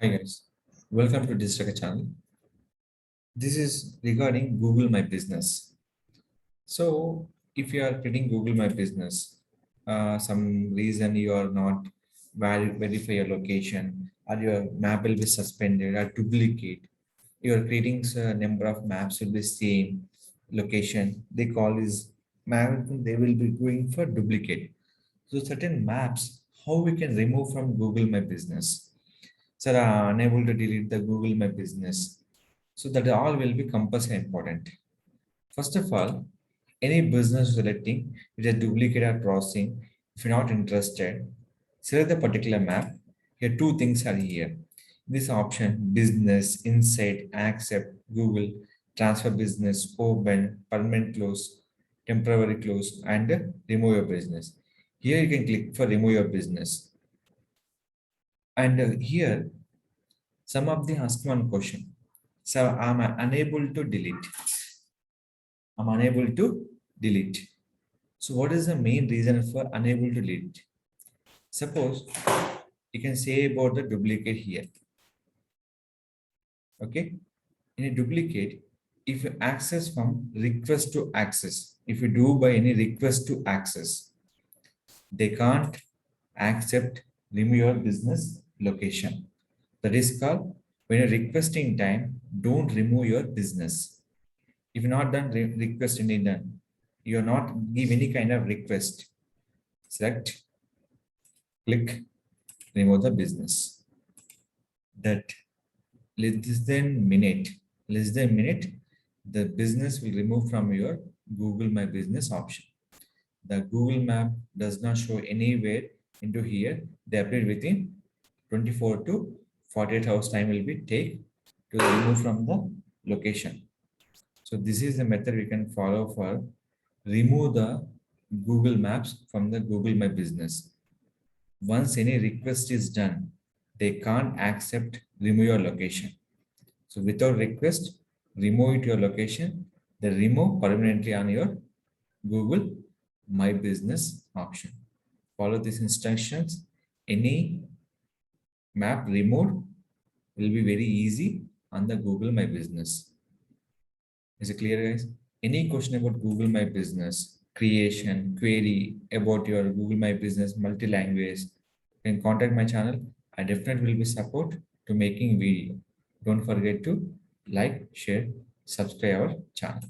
Hi guys, welcome to Digital Rakesh channel. This is regarding Google My Business. So, if you are creating Google My Business, some reason you are not verify your location, or your map will be suspended or duplicate. You are creating a number of maps will be same location. They call is map. They will be going for duplicate. So certain maps, how we can remove from Google My Business. Sir, unable to delete the Google My Business. So that all will be compulsory important. First of all, any business selecting with a duplicate or processing, if you're not interested, select the particular map. Here, two things are here. This option, business, insight, accept, Google, transfer business, open, permanent close, temporary close, and remove your business. Here you can click for remove your business. And here, some of the ask one question. So I'm unable to delete. I'm unable to delete. So what is the main reason for unable to delete? Suppose you can say about the duplicate here. Okay. In a duplicate, if you access from request to access, if you do by any request to access, they can't accept remove your business location. That is called when you're requesting time, don't remove your business. If you're not done request any done, you're not give any kind of request. Select, click, remove the business. That less than minute, the business will remove from your Google My Business option. The Google Map does not show anywhere into here. They update within 24 to 48 hours time will be take to remove from the location. So this is the method we can follow for remove the Google Maps from the Google My Business. Once any request is done, they can't accept remove your location. So without request, remove it your location, they remove permanently on your Google My Business option. Follow these instructions. Any map removed will be very easy on the Google My Business. Is it clear, guys? Any question about Google My Business, creation, query about your Google My Business multi-language, then contact my channel. I definitely will be support to making video. Don't forget to like, share, subscribe our channel.